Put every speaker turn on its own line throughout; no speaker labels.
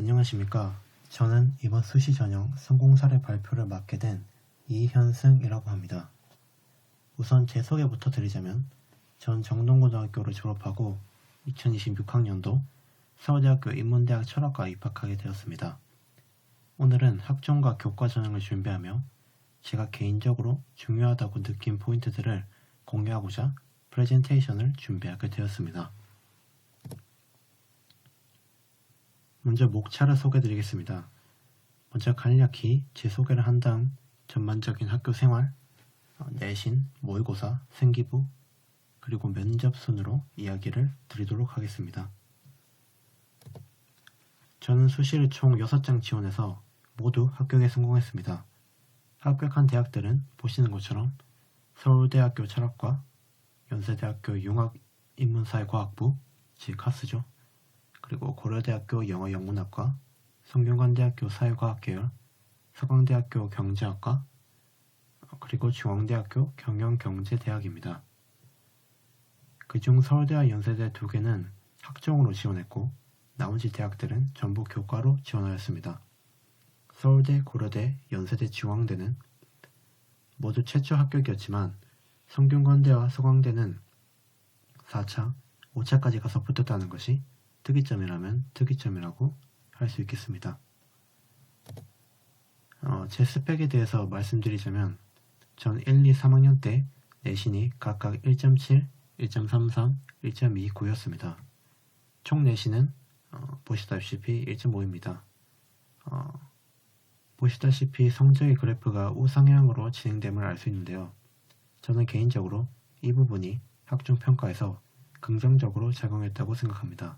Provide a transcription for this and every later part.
안녕하십니까. 저는 이번 수시 전형 성공 사례 발표를 맡게 된 이현승이라고 합니다. 우선 제 소개부터 드리자면 전 정동고등학교를 졸업하고 2026학년도 서울대학교 인문대학 철학과에 입학하게 되었습니다. 오늘은 학종과 교과 전형을 준비하며 제가 개인적으로 중요하다고 느낀 포인트들을 공유하고자 프레젠테이션을 준비하게 되었습니다. 먼저 목차를 소개드리겠습니다. 먼저 간략히 제 소개를 한 다음 전반적인 학교 생활, 내신, 모의고사, 생기부, 그리고 면접 순으로 이야기를 드리도록 하겠습니다. 저는 수시를 총 6장 지원해서 모두 합격에 성공했습니다. 합격한 대학들은 보시는 것처럼 서울대학교 철학과, 연세대학교 융합인문사회과학부, 즉 하스죠. 그리고 고려대학교 영어영문학과, 성균관대학교 사회과학계열, 서강대학교 경제학과, 그리고 중앙대학교 경영경제대학입니다. 그중 서울대와 연세대 2개는 학종으로 지원했고 나머지 대학들은 전부 교과로 지원하였습니다. 서울대, 고려대, 연세대, 중앙대는 모두 최초 합격이었지만 성균관대와 서강대는 4차, 5차까지 가서 붙었다는 것이 특이점이라면 특이점이라고 할 수 있겠습니다. 제 스펙에 대해서 말씀드리자면 전 1, 2, 3학년 때 내신이 각각 1.7, 1.33, 1.29였습니다. 총 내신은 보시다시피 1.5입니다. 보시다시피 성적의 그래프가 우상향으로 진행됨을 알 수 있는데요. 저는 개인적으로 이 부분이 학종평가에서 긍정적으로 작용했다고 생각합니다.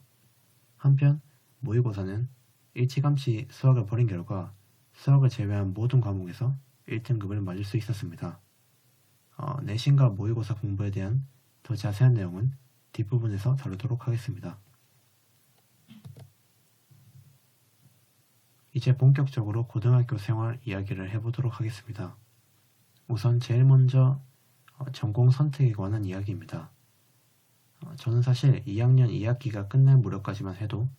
한편 모의고사는 일찌감치 수학을 버린 결과 수학을 제외한 모든 과목에서 1등급을 맞을 수 있었습니다. 내신과 모의고사 공부에 대한 더 자세한 내용은 뒷부분에서 다루도록 하겠습니다. 이제 본격적으로 고등학교 생활 이야기를 해보도록 하겠습니다. 우선 제일 먼저 전공 선택에 관한 이야기입니다. 저는 사실 2학년 2학기가 끝날 무렵까지만 해도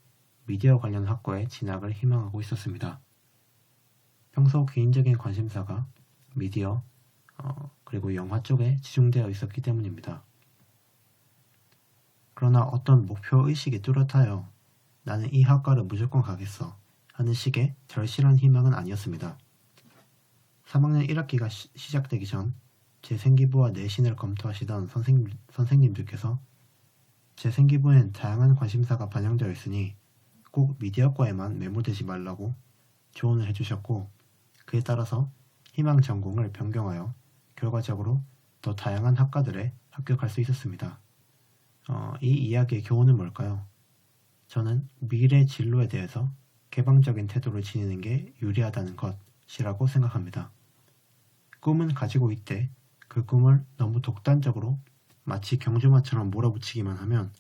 미디어 관련 학과에 진학을 희망하고 있었습니다. 평소 개인적인 관심사가 미디어, 그리고 영화 쪽에 치중되어 있었기 때문입니다. 그러나 어떤 목표의식이 뚜렷하여 나는 이 학과를 무조건 가겠어 하는 식의 절실한 희망은 아니었습니다. 3학년 1학기가 시작되기 전 제 생기부와 내신을 검토하시던 선생님들께서 제 생기부엔 다양한 관심사가 반영되어 있으니 꼭 미디어과에만 매몰되지 말라고 조언을 해주셨고 그에 따라서 희망 전공을 변경하여 결과적으로 더 다양한 학과들에 합격할 수 있었습니다. 이 이야기의 교훈은 뭘까요? 저는 미래 진로에 대해서 개방적인 태도를 지니는 게 유리하다는 것이라고 생각합니다. 꿈은 가지고 있되 그 꿈을 너무 독단적으로 마치 경주마처럼 몰아붙이기만 하면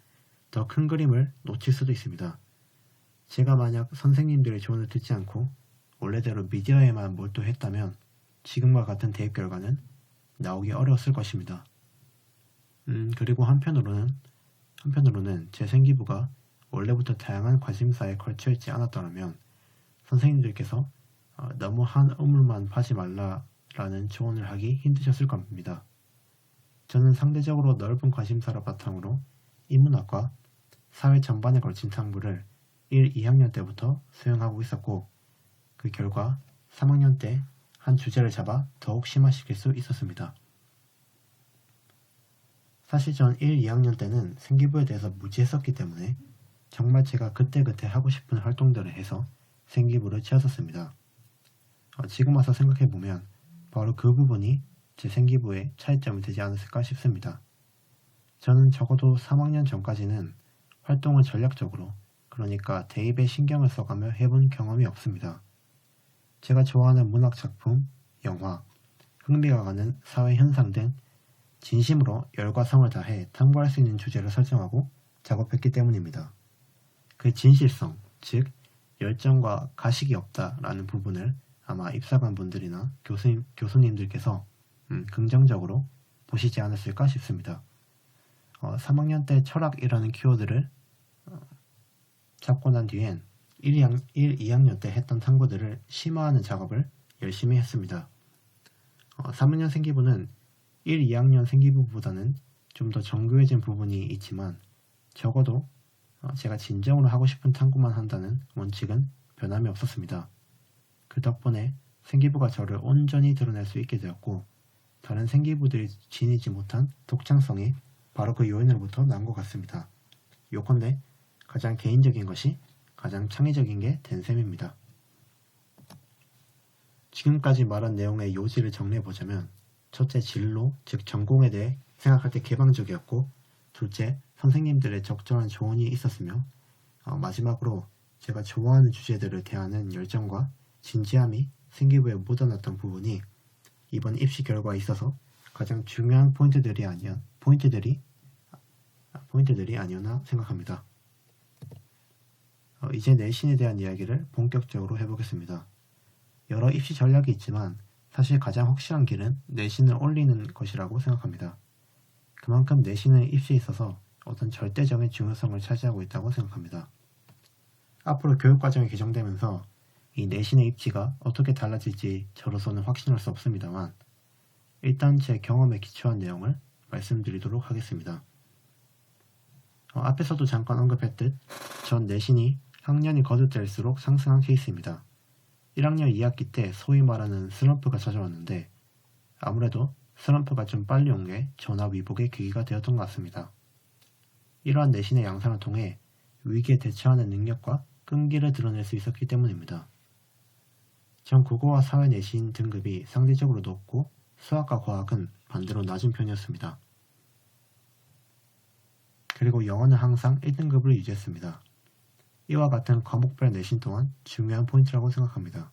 더 큰 그림을 놓칠 수도 있습니다. 제가 만약 선생님들의 조언을 듣지 않고 원래대로 미디어에만 몰두했다면 지금과 같은 대입 결과는 나오기 어려웠을 것입니다. 그리고 한편으로는 제 생기부가 원래부터 다양한 관심사에 걸쳐있지 않았더라면 선생님들께서 너무 한 우물만 파지 말라라는 조언을 하기 힘드셨을 겁니다. 저는 상대적으로 넓은 관심사를 바탕으로 인문학과 사회 전반에 걸친 탕부를 1, 2학년 때부터 수행하고 있었고 그 결과 3학년 때 한 주제를 잡아 더욱 심화시킬 수 있었습니다. 사실 전 1, 2학년 때는 생기부에 대해서 무지했었기 때문에 정말 제가 그때그때 하고 싶은 활동들을 해서 생기부를 채웠었습니다. 지금 와서 생각해보면 바로 그 부분이 제 생기부의 차이점이 되지 않았을까 싶습니다. 저는 적어도 3학년 전까지는 활동을 전략적으로, 그러니까 대입에 신경을 써가며 해본 경험이 없습니다. 제가 좋아하는 문학 작품, 영화, 흥미가 가는 사회 현상 등 진심으로 열과 성을 다해 탐구할 수 있는 주제를 설정하고 작업했기 때문입니다. 그 진실성, 즉 열정과 가식이 없다라는 부분을 아마 입사관분들이나 교수님들께서 긍정적으로 보시지 않았을까 싶습니다. 3학년 때 철학이라는 키워드를 잡고 난 뒤엔 2학년 때 했던 탐구들을 심화하는 작업을 열심히 했습니다. 3학년 생기부는 1, 2학년 생기부보다는 좀 더 정교해진 부분이 있지만 적어도 제가 진정으로 하고 싶은 탐구만 한다는 원칙은 변함이 없었습니다. 그 덕분에 생기부가 저를 온전히 드러낼 수 있게 되었고 다른 생기부들이 지니지 못한 독창성이 바로 그 요인으로부터 난 것 같습니다. 요컨대 가장 개인적인 것이 가장 창의적인 게 된 셈입니다. 지금까지 말한 내용의 요지를 정리해보자면 첫째, 진로, 즉 전공에 대해 생각할 때 개방적이었고 둘째, 선생님들의 적절한 조언이 있었으며 마지막으로 제가 좋아하는 주제들을 대하는 열정과 진지함이 생기부에 묻어났던 부분이 이번 입시 결과에 있어서 가장 중요한 포인트들이 아니었나 생각합니다. 이제 내신에 대한 이야기를 본격적으로 해보겠습니다. 여러 입시 전략이 있지만 사실 가장 확실한 길은 내신을 올리는 것이라고 생각합니다. 그만큼 내신은 입시에 있어서 어떤 절대적인 중요성을 차지하고 있다고 생각합니다. 앞으로 교육과정이 개정되면서 이 내신의 입지가 어떻게 달라질지 저로서는 확신할 수 없습니다만 일단 제 경험에 기초한 내용을 말씀드리도록 하겠습니다. 앞에서도 잠깐 언급했듯 전 내신이 학년이 거듭될수록 상승한 케이스입니다. 1학년 2학기 때 소위 말하는 슬럼프가 찾아왔는데 아무래도 슬럼프가 좀 빨리 온 게 전화 위복의 계기가 되었던 것 같습니다. 이러한 내신의 양상을 통해 위기에 대처하는 능력과 끈기를 드러낼 수 있었기 때문입니다. 전 국어와 사회 내신 등급이 상대적으로 높고 수학과 과학은 반대로 낮은 편이었습니다. 그리고 영어는 항상 1등급을 유지했습니다. 이와 같은 과목별 내신 또한 중요한 포인트라고 생각합니다.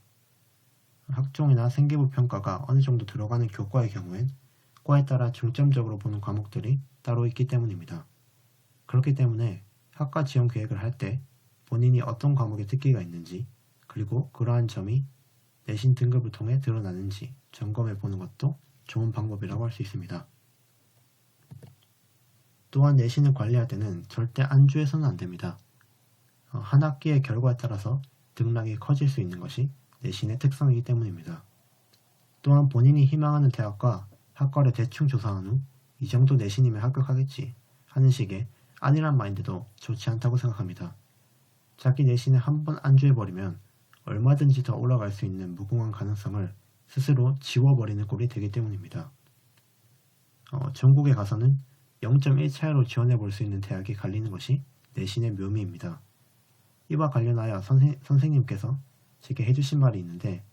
학종이나 생기부 평가가 어느 정도 들어가는 교과의 경우엔 과에 따라 중점적으로 보는 과목들이 따로 있기 때문입니다. 그렇기 때문에 학과 지원 계획을 할 때 본인이 어떤 과목에 특기가 있는지 그리고 그러한 점이 내신 등급을 통해 드러나는지 점검해 보는 것도 좋은 방법이라고 할 수 있습니다. 또한 내신을 관리할 때는 절대 안주해서는 안 됩니다. 한 학기의 결과에 따라서 등락이 커질 수 있는 것이 내신의 특성이기 때문입니다. 또한 본인이 희망하는 대학과 학과를 대충 조사한 후 이 정도 내신이면 합격하겠지 하는 식의 안일한 마인드도 좋지 않다고 생각합니다. 자기 내신에 한번 안주해버리면 얼마든지 더 올라갈 수 있는 무궁한 가능성을 스스로 지워버리는 꼴이 되기 때문입니다. 전국에 가서는 0.1 차이로 지원해볼 수 있는 대학이 갈리는 것이 내신의 묘미입니다. 이와 관련하여 선생님께서 제게 해주신 말이 있는데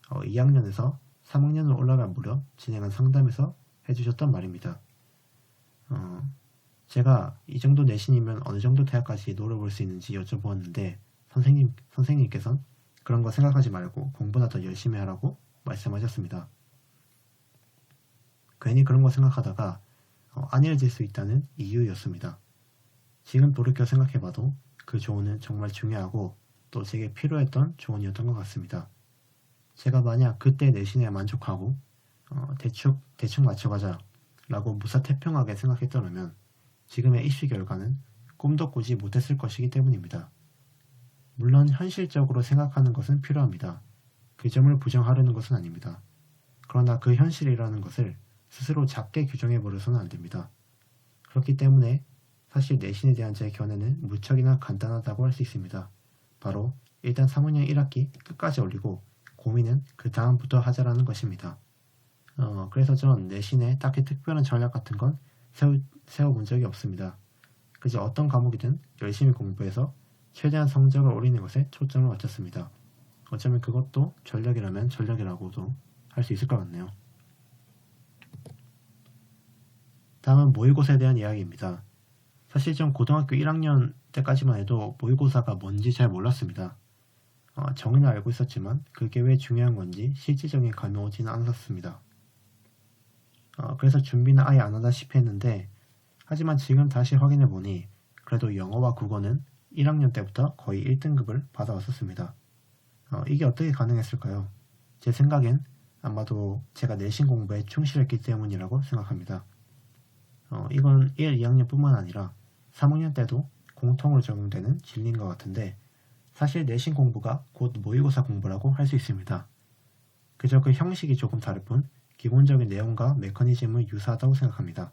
2학년에서 3학년으로 올라갈 무렵 진행한 상담에서 해주셨던 말입니다. 제가 이 정도 내신이면 어느 정도 대학까지 노려볼 수 있는지 여쭤보았는데 선생님께서는 그런 거 생각하지 말고 공부나 더 열심히 하라고 말씀하셨습니다. 괜히 그런 거 생각하다가 안일해질 수 있다는 이유였습니다. 지금 돌이켜 생각해봐도 그 조언은 정말 중요하고 또 제게 필요했던 조언이었던 것 같습니다. 제가 만약 그때 내신에 만족하고 대충 맞춰가자 라고 무사태평하게 생각했더라면 지금의 입시 결과는 꿈도 꾸지 못했을 것이기 때문입니다. 물론 현실적으로 생각하는 것은 필요합니다. 그 점을 부정하려는 것은 아닙니다. 그러나 그 현실이라는 것을 스스로 작게 규정해버려서는 안됩니다. 그렇기 때문에 사실 내신에 대한 제 견해는 무척이나 간단하다고 할 수 있습니다. 바로 일단 3학년 1학기 끝까지 올리고 고민은 그 다음부터 하자라는 것입니다. 그래서 전 내신에 딱히 특별한 전략 같은 건 세워본 적이 없습니다. 그저 어떤 과목이든 열심히 공부해서 최대한 성적을 올리는 것에 초점을 맞췄습니다. 어쩌면 그것도 전략이라면 전략이라고도 할 수 있을 것 같네요. 다음은 모의고사에 대한 이야기입니다. 사실 전 고등학교 1학년 때까지만 해도 모의고사가 뭔지 잘 몰랐습니다. 정의는 알고 있었지만 그게 왜 중요한 건지 실질적인 감이 오지는 않았습니다. 그래서 준비는 아예 안 하다시피 했는데 하지만 지금 다시 확인해보니 그래도 영어와 국어는 1학년 때부터 거의 1등급을 받아왔었습니다. 이게 어떻게 가능했을까요? 제 생각엔 아마도 제가 내신 공부에 충실했기 때문이라고 생각합니다. 이건 1, 2학년 뿐만 아니라 3학년 때도 공통으로 적용되는 진리인 것 같은데 사실 내신 공부가 곧 모의고사 공부라고 할 수 있습니다. 그저 그 형식이 조금 다를 뿐 기본적인 내용과 메커니즘은 유사하다고 생각합니다.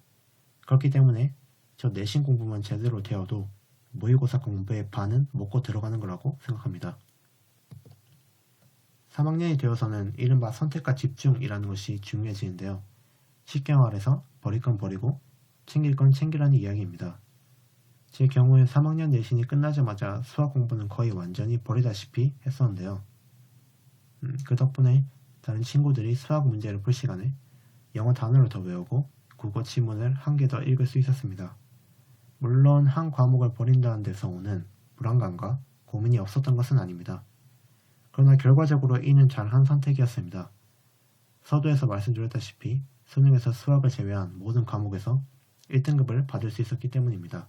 그렇기 때문에 저 내신 공부만 제대로 되어도 모의고사 공부의 반은 먹고 들어가는 거라고 생각합니다. 3학년이 되어서는 이른바 선택과 집중이라는 것이 중요해지는데요. 쉽게 말해서 버릴 건 버리고 챙길 건 챙기라는 이야기입니다. 제 경우엔 3학년 내신이 끝나자마자 수학 공부는 거의 완전히 버리다시피 했었는데요. 그 덕분에 다른 친구들이 수학 문제를 풀 시간에 영어 단어를 더 외우고 국어 지문을 한 개 더 읽을 수 있었습니다. 물론 한 과목을 버린다는 데서 오는 불안감과 고민이 없었던 것은 아닙니다. 그러나 결과적으로 이는 잘한 선택이었습니다. 서두에서 말씀드렸다시피 수능에서 수학을 제외한 모든 과목에서 1등급을 받을 수 있었기 때문입니다.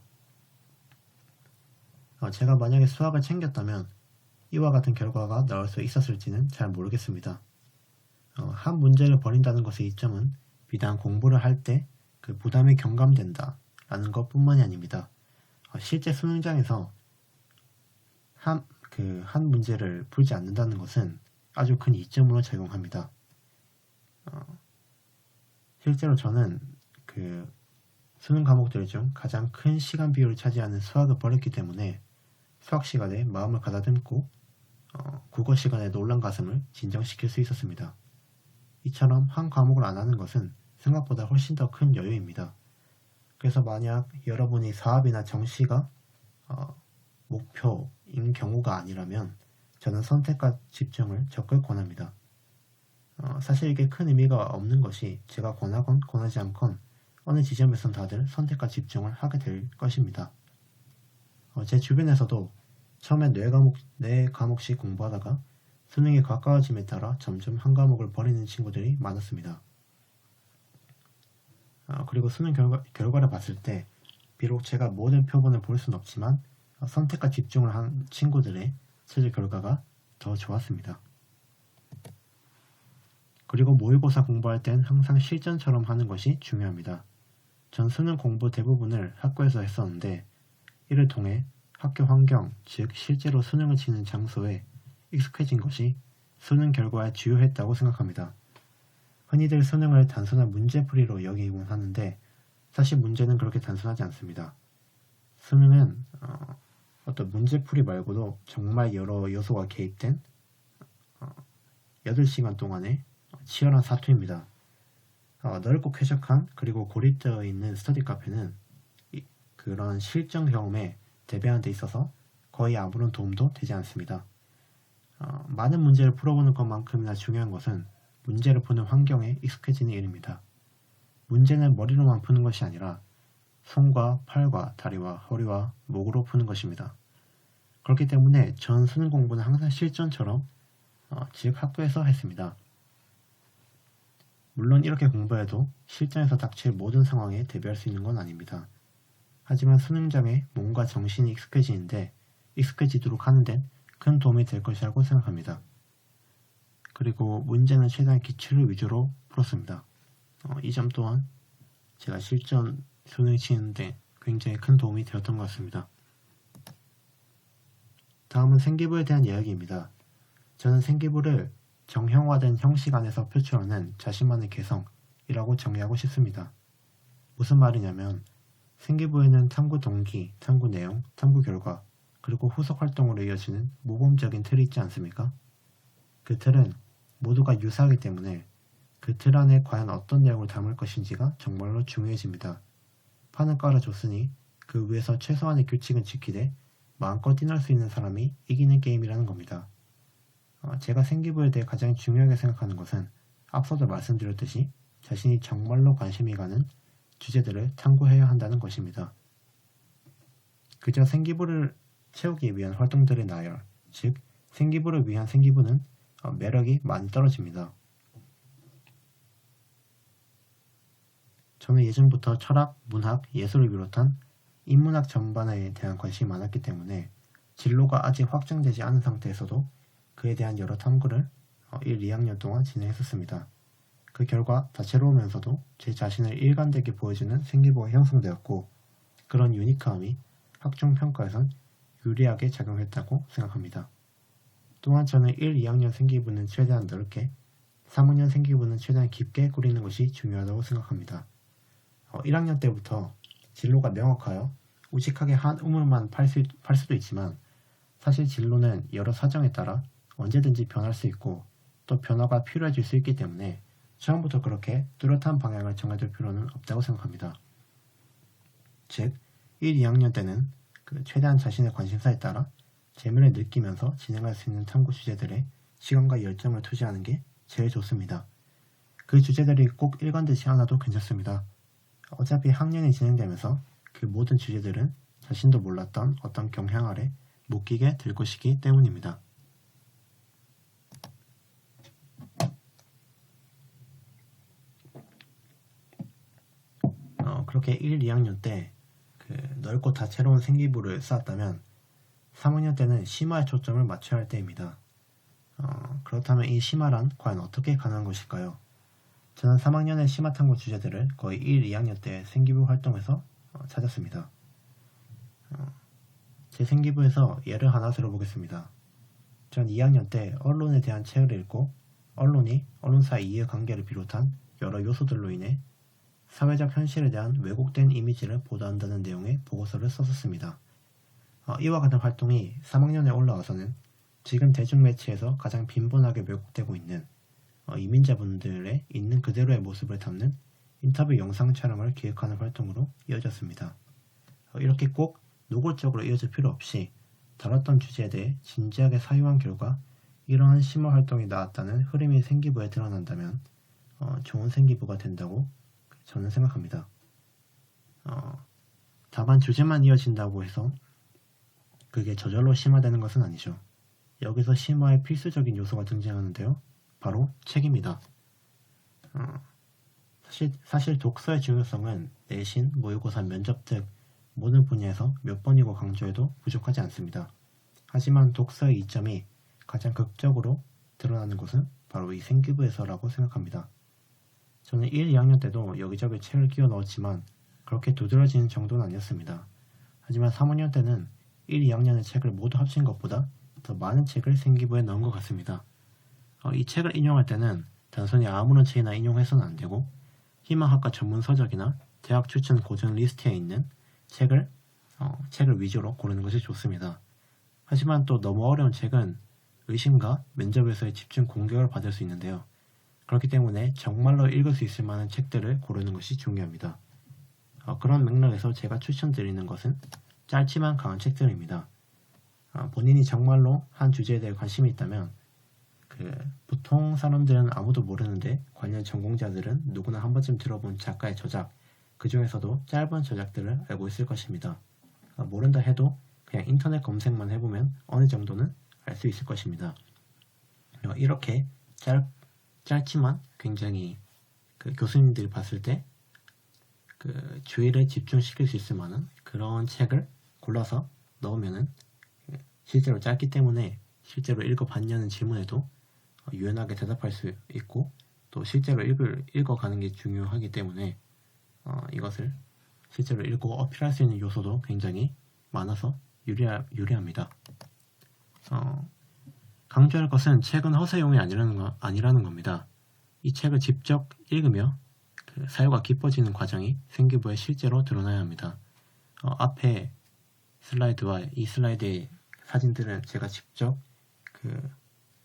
제가 만약에 수학을 챙겼다면 이와 같은 결과가 나올 수 있었을지는 잘 모르겠습니다. 한 문제를 버린다는 것의 이점은 비단 공부를 할 때 그 부담이 경감된다 라는 것 뿐만이 아닙니다. 실제 수능장에서 한 문제를 풀지 않는다는 것은 아주 큰 이점으로 작용합니다. 실제로 저는 그 수능 과목들 중 가장 큰 시간 비율을 차지하는 수학을 버렸기 때문에 수학 시간에 마음을 가다듬고 국어 시간에 놀란 가슴을 진정시킬 수 있었습니다. 이처럼 한 과목을 안 하는 것은 생각보다 훨씬 더 큰 여유입니다. 그래서 만약 여러분이 사업이나 정시가 목표인 경우가 아니라면 저는 선택과 집중을 적극 권합니다. 사실 이게 큰 의미가 없는 것이 제가 권하건 권하지 않건 어느 지점에선 다들 선택과 집중을 하게 될 것입니다. 제 주변에서도 처음에 4과목씩 공부하다가 수능이 가까워짐에 따라 점점 한 과목을 버리는 친구들이 많았습니다. 그리고 수능 결과를 봤을 때 비록 제가 모든 표본을 볼 수는 없지만 선택과 집중을 한 친구들의 최저 결과가 더 좋았습니다. 그리고 모의고사 공부할 땐 항상 실전처럼 하는 것이 중요합니다. 전 수능 공부 대부분을 학교에서 했었는데 이를 통해 학교 환경, 즉 실제로 수능을 치는 장소에 익숙해진 것이 수능 결과에 주요했다고 생각합니다. 흔히들 수능을 단순한 문제풀이로 여기곤 하는데 사실 문제는 그렇게 단순하지 않습니다. 수능은 어떤 문제풀이 말고도 정말 여러 요소가 개입된 8시간 동안의 치열한 사투입니다. 넓고 쾌적한 그리고 고립되어 있는 스터디 카페는 그런 실전 경험에 대비하는 데 있어서 거의 아무런 도움도 되지 않습니다. 많은 문제를 풀어보는 것만큼이나 중요한 것은 문제를 푸는 환경에 익숙해지는 일입니다. 문제는 머리로만 푸는 것이 아니라 손과 팔과 다리와 허리와 목으로 푸는 것입니다. 그렇기 때문에 전 수능 공부는 항상 실전처럼 즉 학교에서 했습니다. 물론 이렇게 공부해도 실전에서 닥칠 모든 상황에 대비할 수 있는 건 아닙니다. 하지만 수능장에 몸과 정신이 익숙해지는데 익숙해지도록 하는 데는 큰 도움이 될 것이라고 생각합니다. 그리고 문제는 최대한 기출을 위주로 풀었습니다. 이 점 또한 제가 실전 수능 치는데 굉장히 큰 도움이 되었던 것 같습니다. 다음은 생기부에 대한 이야기입니다. 저는 생기부를 정형화된 형식 안에서 표출하는 자신만의 개성이라고 정의하고 싶습니다. 무슨 말이냐면 생기부에는 탐구 동기, 탐구 내용, 탐구 결과, 그리고 후속 활동으로 이어지는 모범적인 틀이 있지 않습니까? 그 틀은 모두가 유사하기 때문에 그 틀 안에 과연 어떤 내용을 담을 것인지가 정말로 중요해집니다. 판은 깔아줬으니 그 위에서 최소한의 규칙은 지키되 마음껏 뛰놀 수 있는 사람이 이기는 게임이라는 겁니다. 제가 생기부에 대해 가장 중요하게 생각하는 것은 앞서도 말씀드렸듯이 자신이 정말로 관심이 가는 주제들을 탐구해야 한다는 것입니다. 그저 생기부를 채우기 위한 활동들의 나열, 즉 생기부를 위한 생기부는 매력이 많이 떨어집니다. 저는 예전부터 철학, 문학, 예술을 비롯한 인문학 전반에 대한 관심이 많았기 때문에 진로가 아직 확정되지 않은 상태에서도 그에 대한 여러 탐구를 1, 2학년 동안 진행했었습니다. 그 결과 다채로우면서도 제 자신을 일관되게 보여주는 생기부가 형성되었고 그런 유니크함이 학종 평가에선 유리하게 작용했다고 생각합니다. 또한 저는 1, 2학년 생기부는 최대한 넓게, 3학년 생기부는 최대한 깊게 꾸리는 것이 중요하다고 생각합니다. 1학년 때부터 진로가 명확하여 우직하게 한 우물만 팔 수도 있지만 사실 진로는 여러 사정에 따라 언제든지 변할 수 있고 또 변화가 필요해질 수 있기 때문에 처음부터 그렇게 뚜렷한 방향을 정해둘 필요는 없다고 생각합니다. 즉, 1, 2학년 때는 최대한 자신의 관심사에 따라 재미를 느끼면서 진행할 수 있는 탐구 주제들에 시간과 열정을 투자하는 게 제일 좋습니다. 그 주제들이 꼭 일관되지 않아도 괜찮습니다. 어차피 학년이 진행되면서 그 모든 주제들은 자신도 몰랐던 어떤 경향 아래 묶이게 될 것이기 때문입니다. 그렇게 1, 2학년 때 넓고 다채로운 생기부를 쌓았다면 3학년 때는 심화에 초점을 맞춰야 할 때입니다. 그렇다면 이 심화란 과연 어떻게 가능한 것일까요? 저는 3학년의 심화 탐구 주제들을 거의 1, 2학년 때 생기부 활동에서 찾았습니다. 제 생기부에서 예를 하나 들어보겠습니다. 전 2학년 때 언론에 대한 책을 읽고 언론이 언론사의 이해관계를 비롯한 여러 요소들로 인해 사회적 현실에 대한 왜곡된 이미지를 보도한다는 내용의 보고서를 썼었습니다. 이와 같은 활동이 3학년에 올라와서는 지금 대중매체에서 가장 빈번하게 왜곡되고 있는 이민자분들의 있는 그대로의 모습을 담는 인터뷰 영상 촬영을 기획하는 활동으로 이어졌습니다. 이렇게 꼭 노골적으로 이어질 필요 없이 다뤘던 주제에 대해 진지하게 사유한 결과 이러한 심화 활동이 나왔다는 흐름이 생기부에 드러난다면 좋은 생기부가 된다고 저는 생각합니다. 다만 주제만 이어진다고 해서 그게 저절로 심화되는 것은 아니죠. 여기서 심화의 필수적인 요소가 등장하는데요. 바로 책입니다. 사실 독서의 중요성은 내신, 모의고사, 면접 등 모든 분야에서 몇 번이고 강조해도 부족하지 않습니다. 하지만 독서의 이점이 가장 극적으로 드러나는 곳은 바로 이 생기부에서라고 생각합니다. 저는 1, 2학년 때도 여기저기 책을 끼워 넣었지만 그렇게 두드러지는 정도는 아니었습니다. 하지만 3학년 때는 1, 2학년의 책을 모두 합친 것보다 더 많은 책을 생기부에 넣은 것 같습니다. 이 책을 인용할 때는 단순히 아무런 책이나 인용해서는 안 되고 희망학과 전문 서적이나 대학 추천 고전 리스트에 있는 책을 위주로 고르는 것이 좋습니다. 하지만 또 너무 어려운 책은 의심과 면접에서의 집중 공격을 받을 수 있는데요. 그렇기 때문에 정말로 읽을 수 있을 만한 책들을 고르는 것이 중요합니다. 그런 맥락에서 제가 추천드리는 것은 짧지만 강한 책들입니다. 본인이 정말로 한 주제에 대해 관심이 있다면 보통 사람들은 아무도 모르는데 관련 전공자들은 누구나 한 번쯤 들어본 작가의 저작, 그 중에서도 짧은 저작들을 알고 있을 것입니다. 모른다 해도 그냥 인터넷 검색만 해보면 어느 정도는 알 수 있을 것입니다. 이렇게 짧지만 굉장히 교수님들이 봤을 때 주의를 집중시킬 수 있을 만한 그런 책을 골라서 넣으면은 실제로 짧기 때문에 실제로 읽어봤냐는 질문에도 유연하게 대답할 수 있고 또 실제로 읽어가는 게 중요하기 때문에 이것을 실제로 읽고 어필할 수 있는 요소도 굉장히 많아서 유리합니다. 강조할 것은 책은 허세용이 아니라는 겁니다. 이 책을 직접 읽으며 사유가 깊어지는 과정이 생기부에 실제로 드러나야 합니다. 앞에 슬라이드와 이 슬라이드의 사진들은 제가 직접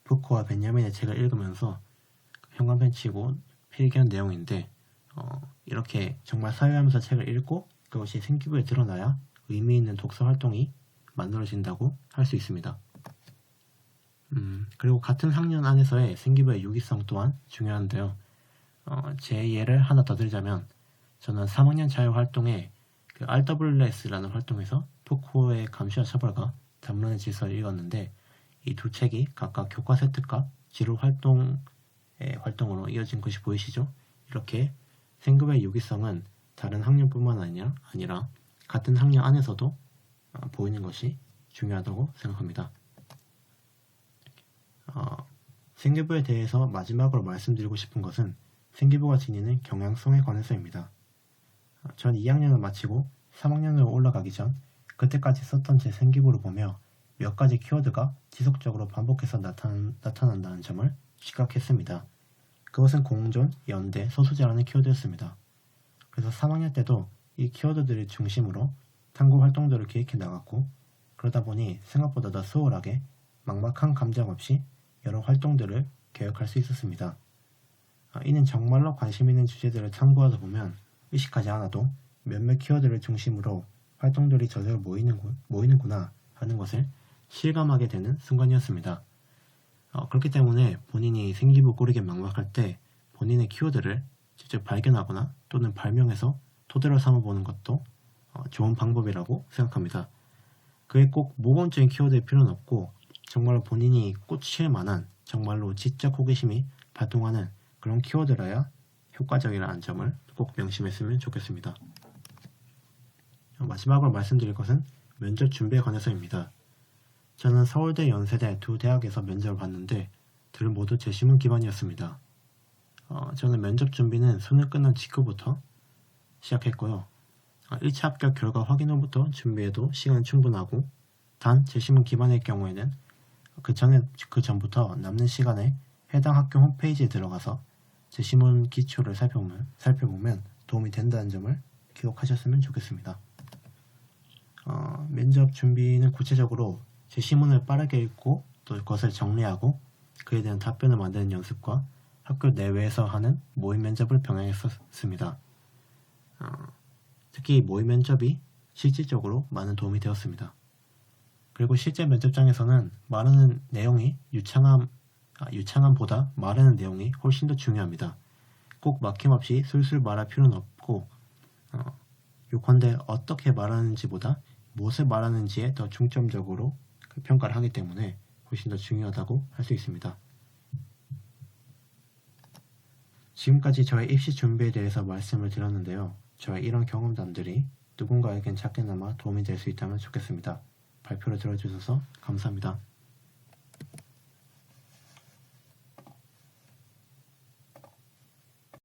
푸코와 벤야민의 책을 읽으면서 현관펜 치고 필기한 내용인데 이렇게 정말 사유하면서 책을 읽고 그것이 생기부에 드러나야 의미 있는 독서 활동이 만들어진다고 할 수 있습니다. 그리고 같은 학년 안에서의 생기부의 유기성 또한 중요한데요. 제 예를 하나 더 들자면 저는 3학년 자유활동에 RWS라는 활동에서 푸코의 감시와 처벌과 담론의 질서를 읽었는데 이 두 책이 각각 교과서 특강, 지루 활동으로 이어진 것이 보이시죠? 이렇게 생기부의 유기성은 다른 학년뿐만 아니라 같은 학년 안에서도 보이는 것이 중요하다고 생각합니다. 생기부에 대해서 마지막으로 말씀드리고 싶은 것은 생기부가 지니는 경향성에 관해서입니다. 전 2학년을 마치고 3학년으로 올라가기 전 그때까지 썼던 제 생기부를 보며 몇 가지 키워드가 지속적으로 반복해서 나타난다는 점을 시각했습니다. 그것은 공존, 연대, 소수자라는 키워드였습니다. 그래서 3학년 때도 이 키워드들을 중심으로 탐구 활동들을 기획해 나갔고, 그러다 보니 생각보다 더 수월하게 막막한 감정 없이 여러 활동들을 계획할 수 있었습니다. 이는 정말로 관심 있는 주제들을 탐구하다 보면 의식하지 않아도 몇몇 키워드를 중심으로 활동들이 저절로 모이는구나 하는 것을 실감하게 되는 순간이었습니다. 그렇기 때문에 본인이 생기부 꾸리기 막막할 때 본인의 키워드를 직접 발견하거나 또는 발명해서 토대로 삼아보는 것도 좋은 방법이라고 생각합니다. 그게 꼭 모범적인 키워드일 필요는 없고 정말로 본인이 꽂힐 만한 정말로 지적 호기심이 발동하는 그런 키워드라야 효과적이라는 점을 꼭 명심했으면 좋겠습니다. 마지막으로 말씀드릴 것은 면접 준비에 관해서입니다. 저는 서울대, 연세대 두 대학에서 면접을 봤는데 둘 모두 제시문 기반이었습니다. 저는 면접 준비는 수능 끝난 직후부터 시작했고요. 1차 합격 결과 확인 후부터 준비해도 시간은 충분하고, 단 제시문 기반의 경우에는 그 전부터 남는 시간에 해당 학교 홈페이지에 들어가서 제시문 기초를 살펴보면 도움이 된다는 점을 기억하셨으면 좋겠습니다. 면접 준비는 구체적으로 제시문을 빠르게 읽고 또 그것을 정리하고 그에 대한 답변을 만드는 연습과 학교 내외에서 하는 모의 면접을 병행했었습니다. 특히 모의 면접이 실질적으로 많은 도움이 되었습니다. 그리고 실제 면접장에서는 말하는 내용이 유창함보다 말하는 내용이 훨씬 더 중요합니다. 꼭 막힘없이 술술 말할 필요는 없고, 요컨대 어떻게 말하는지보다 무엇을 말하는지에 더 중점적으로 평가를 하기 때문에 훨씬 더 중요하다고 할 수 있습니다. 지금까지 저의 입시 준비에 대해서 말씀을 드렸는데요. 저의 이런 경험담들이 누군가에겐 작게나마 도움이 될 수 있다면 좋겠습니다. 발표를 들어주셔서 감사합니다.